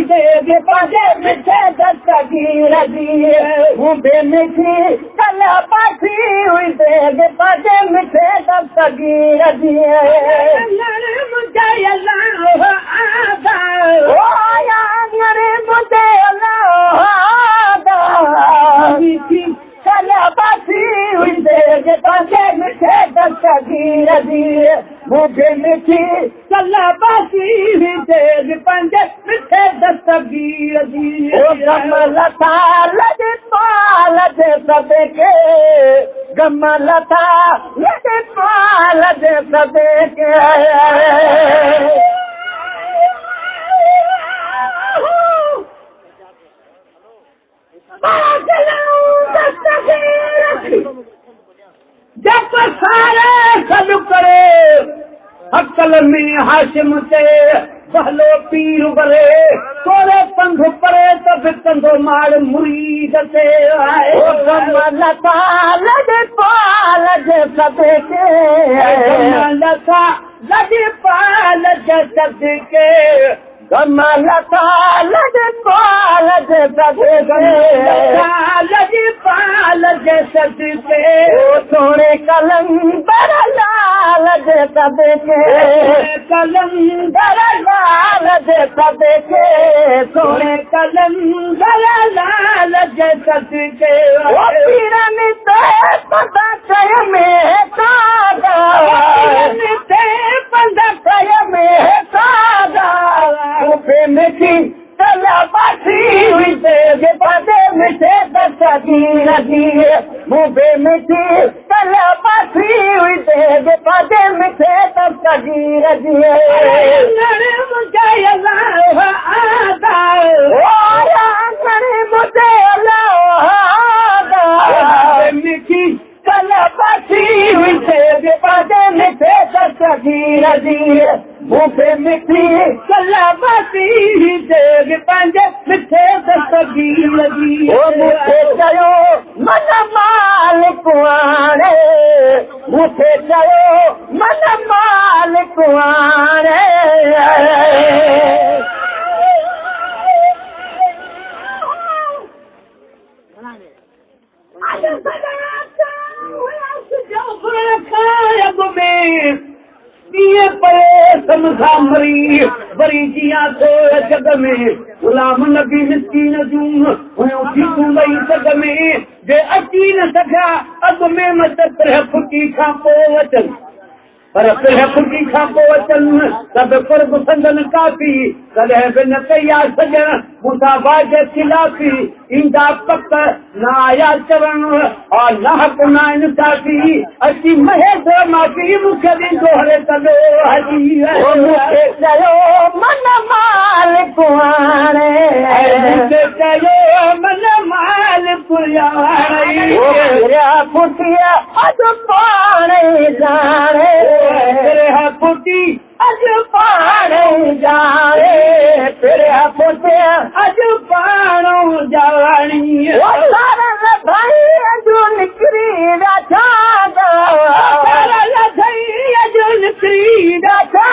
देगे पाजे मिठे दस्तगीर दिए मुंबे मिठी कला पासी हुई देगे पाजे मिठे दस्तगीर दिए मुझे अल्लाह आदा ओ या मुझे अल्लाह आदा मिठी कला पासी हुई देगे पाजे मिठे दस्तगीर दिए मुंबे मिठी कला पासी हुई देगे पाजे मिठे दस्तगीर दिए ओ कमलता लगे पाल दे सबे के कमलता लगे पाल दे सबे के जब सारे सब करे अकल में हाशिम से बहलो पीर बरे तोरे पंध परे तब कंधो मार मुरीद से आए ओ कमलता लगे पाल दे सबे के कमलता लगे पाल दे सबे के कमलता लगे पाल दे सबे के लगे पाल दे सबे के ओ सोने कलंदर लाल दे सबे के कलंदर लाल दे सबे के सोने कलंदर लाल दे सबे के ओ पीरन ते पता कय में कादा पीरन ते पता कय में कादा मुझे मिठी कला पासी हुई देगे पाजे मिठे दस्तगीर दिए मुझे मिठी कला पासी हुई देगे पाजे मिठे दस्तगीर दिए मुझे अल्लाह आदा ओ मुझे अल्लाह आदा मिठी कला पासी हुई देगे पाजे मिठे दस्तगीर दिए मुझे मिठी कला पासी हुई देगे पाजे मिठे दस्तगीर दिए ओ मुझे चयो मन मालिक आणे मुझे चयो मन मालिक आणे मरी बरी जिया तो जग में गुलाम नबी मिस्कीन जूं उठी तूं वही जग में जे अची न सघिया अॻ में मत तरह फुटी खां पोइ अचनि पर तरह फुटी खां पोइ अचनि सभु कुर्ब संदन काफ़ी कॾहिं बि न कया सॼण मुसाफ़ा जे खिलाफ़ी ईंदा पक न आया चवण और न हक़ न इंसाफ़ी अची महेश माफ़ी मूंखे ॾींदो हले सॼो हली मूंखे चयो मन मालिक आणे मूंखे चयो मन मालिक आणे पुठिया अॼु पाणे जाणे पुटी अॼु पाणे जाणे तेरे पुठिया अॼु पाणो जाणी भाई अॼु निकिरी वेठा अॼु निकिरी वेठा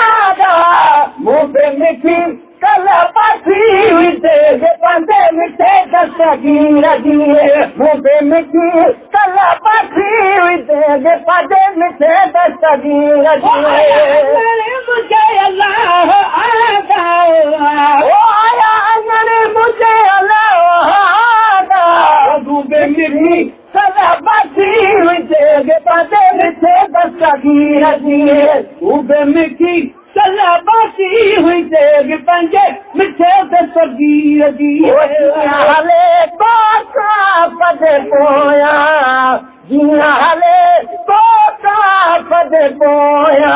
मुंहिंजे मिठी कला पासी हुई देगे पाजे मिठे दस्तगीर दिए मुंहिंजे मिठी कला पासी हुई देगे पाजे मिठे दस्तगीर दिए मुझे अल्लाह आदा ओ आया मुझे अल्लाह आदा मुंहिंजे मिठी कला पासी हुई देगे पाजे मिठे दस्तगीर दिए मुंहिंजे मिठी कला पासी हुई देगे पंजे मिठे दस्तगीर दिए हले कोसा पदे पोया जिया हले कोसा पदे पोया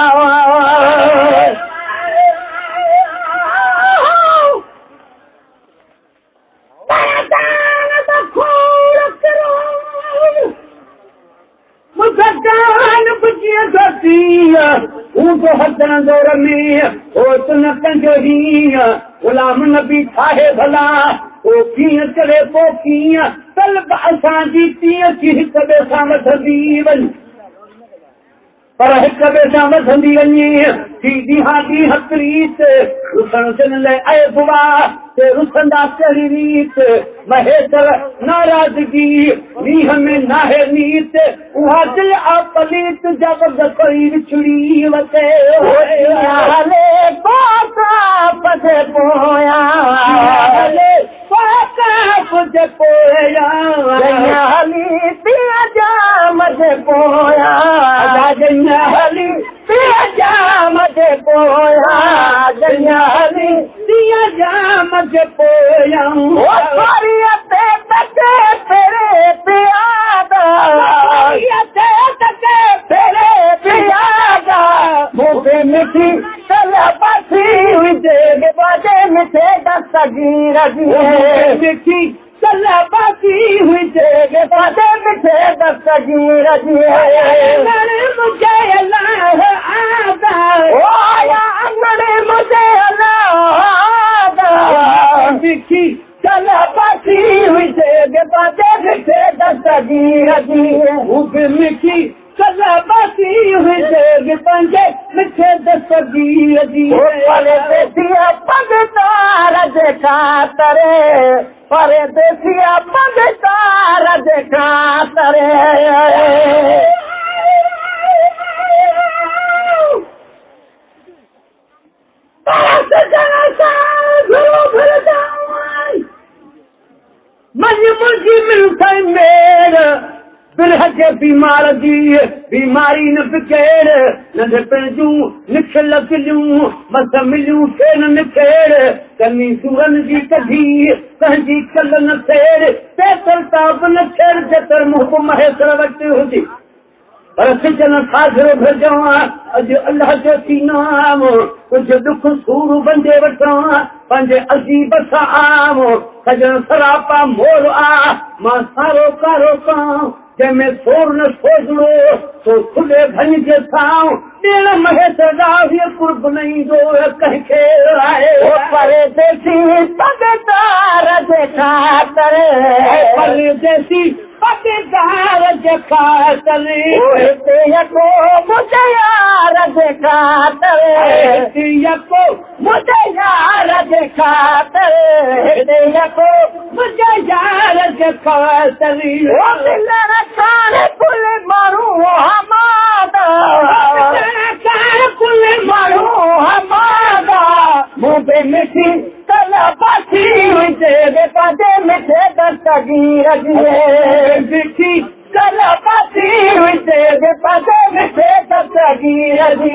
दौर में ओ तुन कंजो हीअं गुलाम नबी ठाहे भला ओ कीअं करे पोइ कीअं तलब असांजी तीअं थी हिक ॿिए सां वधंदी वञ पर हिक ॿिए सां वधंदी वञे थी ॾींहं ॾींहं प्रीत रुसण थियण लाइ ऐं बुआ ते रुसंदा कहिड़ी रीत महेश्वर नाराज़गी मींहं में नाहे नीत उहा दिलि आ पलीत जब गसई विछड़ी वसे हले पजे पोयां हले पजे पोयां हली पिया जाम जे पोयां हली पिया जाम जे पोयां हली पिया जाम जे पोयां तेरे पियादा तेरे पियादा मूंखे मिठी कला पासी हुजे बाजे मिठे दस्तगीर जी मिठी कला पासी हुजे बाजे मिठे दस्तगीर जी मुझे अल्लाह आदा ओ आया अंगड़े मुझे अल्लाह आदा मिठी कला पासी हुजे बाजे मिठे दस्तगीर जी मूंखे मिठी कला पासी हुजे पंहिंजे मिठे दस्तगीर जी परदेसिया पगतार जे ख़ातरे परदेसिया पगतार जे ख़ातरे मन मुंहिंजी मिलसाई मेर बिरह जे बीमार जी बीमारी न बिकेड़ नंढपण जूं निखिल किलियूं मस मिलियूं थे न निखेड़ कनी सूरन जी कढी कंहिंजी कल न फेड़ पैसल ताब न छेड़ जेतर मुंहुं महेश्वर वटि हुजे पर सिजन साझरो भेजां अॼु अल्लाह जो थी नाम कुझु दुख सूर बंदे वठां पंहिंजे अजीब सां आम सजन सरापा मोर आ मां सारो कारो कां जंहिंमें सोर न सोचणो तो खुले भन जे सां ॾिण महेश्वर राहीअ कुर्ब न ईंदो कंहिंखे आहे परदेसी पगतार जे ख़ातरे परदेसी पगतार जे ख़ातरे हिते यको मुंहिंजे यार जे ख़ातरे हिते यको मुंहिंजे यार जे ख़ातरे हिते यको मुंहिंजे यार जे ख़ातरे कान कुल माण्हू हमादा कान कुल माण्हू हमादा मूंखे मिठी कला पासी हुजे पंहिंजे मिठे दस्तगीर जी मिठी कला पासी हुजे पंहिंजे मिठे दस्तगीर जी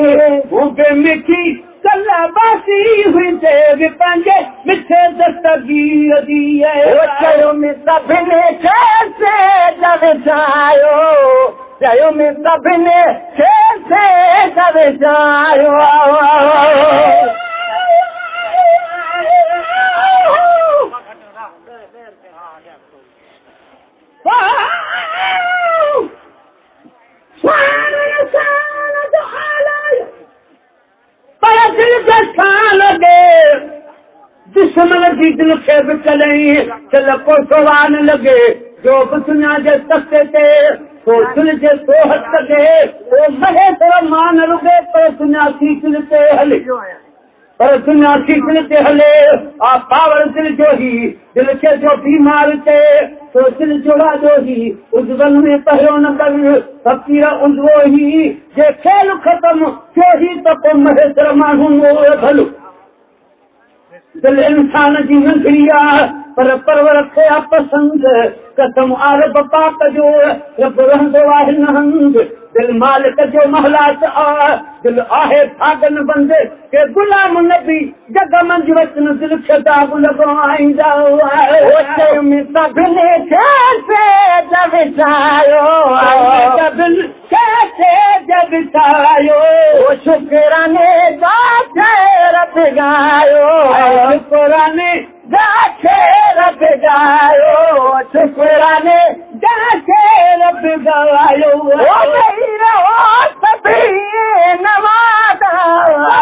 मूंखे मिठी कला पासी हुजे पंहिंजे मिठे दस्तगीर जी चयो में सभिनी कैसे दविसायो चयो में सभिनी कैसे दविसायो पर दिल के ठान लगे दुश्मन जी दिल खे बि कलई चल को सवान लगे जो बि दुनिया जे तख़्ते ते तो दिल जे सोहत लगे ओ महेश्वर मान रुगे पर दुनिया थी दिल ते हले पर दुनिया थी दिल ते हले आ पावर दिल जो ही दिल खे जो बीमार ते तो दिल जोड़ा जो ही उजवन में पहिरो न कर फकीर उजवो ही जे खेल खत्म थियो ही त पोइ महेश्वर माण्हू भलो दिल इंसान जी नंढड़ी आहे पर परवर कया पसंद कसम आरब पाक जो रब रहंदो आहे न हंद दिल मालिक जो महलात आ दिल आहे भागन बंद के गुलाम नबी जग मंझ वचन दिल खे दाग लॻाईंदा आहे में सभिनी कैसे दविसायो दिल कैसे दविसायो शुक्राने गाथे रब गायो शुक्राने गाथे रब गायो शुक्राने गाथे रब गायो ओ नहीं रहो सभी नवादा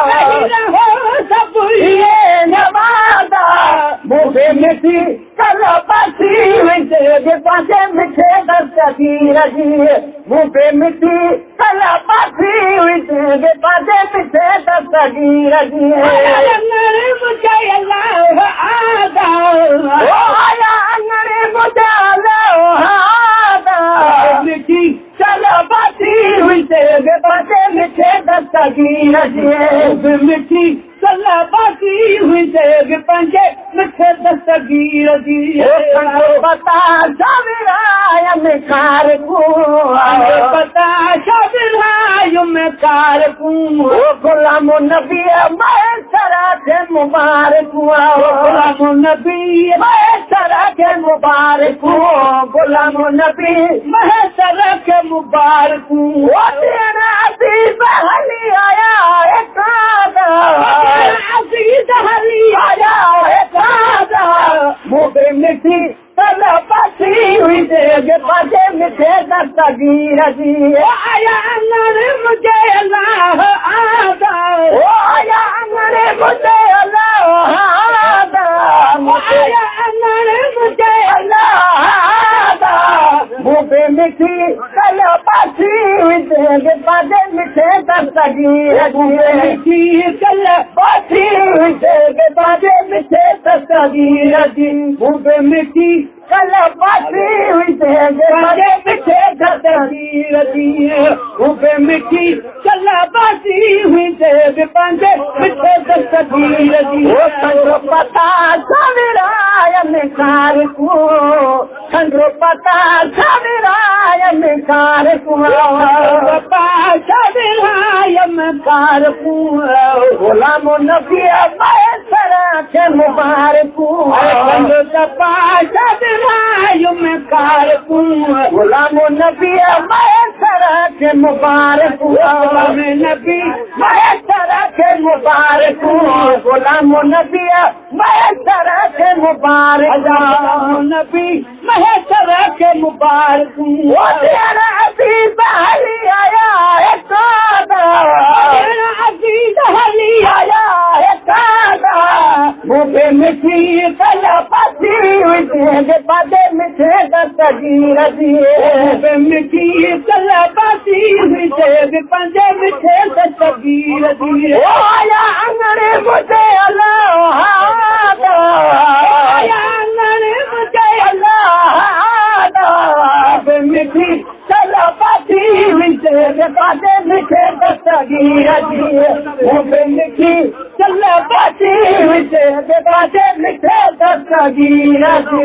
नहीं रहो सभी नवादा मुझे मिठी कला पासी विजे पासे मिठे दस्तगीर जी मुझे मिठी कला पासी हुई तेरे पासे पीछे दस्तगीर जी अंगड़े मुझे अल्लाह आदा ओ आया अंगड़े मुझे अल्लाह आदा मिठी चल पासी हुई तेरे पासे पीछे दस्तगीर जी मिठी चल पासी हुई तेरे पंजे मिठे दस्तगीर जी बता सविराय में कार को बता सविराय में कार को गुलाम नबी मैं सरा के मुबारक गुलाम नबी मैं सरा के मुबारक गुलाम नबी मैं सरा के मुबारक वो तेरा अजीब हली आया एक अजीब हली आया एक मुझे मिठी चल पासी हुई तेरे पासे मिठे दस्तगीर जी आया अंगड़े मुझे अल्लाह आदा ओ आया अंगड़े मुझे अल्लाह आदा आया अंगड़े मुझे अल्लाह आदा मुझे मिठी चल पासी हुई तेरे पासे मिठे दस्तगीर जी चल पासी हुई तेरे पासे मिठे दस्तगीर जी मुझे मिठी कल पासी हुई तेरे पीछे दस्तगीर जी उबे मिठी चल पासी हुई तेरे पंजे पीछे दस्तगीर जी संगो पता सविराय में कार को संगो पता सविराय में कार को पता सविराय में कार को गुलाम नबी मैं सरा के मुबारक संगो पता सविराय में कार को गुलाम नबी मैं सरा के मुबारक गुलाम नबी मैं सरा के मुबारक गुलाम नबी मैं सरा के मुबारक नबी मैं सरा के मुबारक वो तेरा अजीब हली आया है कादा तेरा अजीब हली आया है कादा मुझे मिठी कला पासी हुई तेरे पासे मिठे दस्तगीर जी मुझे मिठी कला पासी हुई तेरे पंजे मिठे दस्तगीर जी ओ आया अंगड़े मुझे अल्लाह आदा आया अंगड़े मुझे अल्लाह आदा मिठी चला पासी हुई तेरे पासे मिठे दस्तगीर जी मुझे मिठी चला पासी हुई तेरे पासे मिठे दस्तगीर जी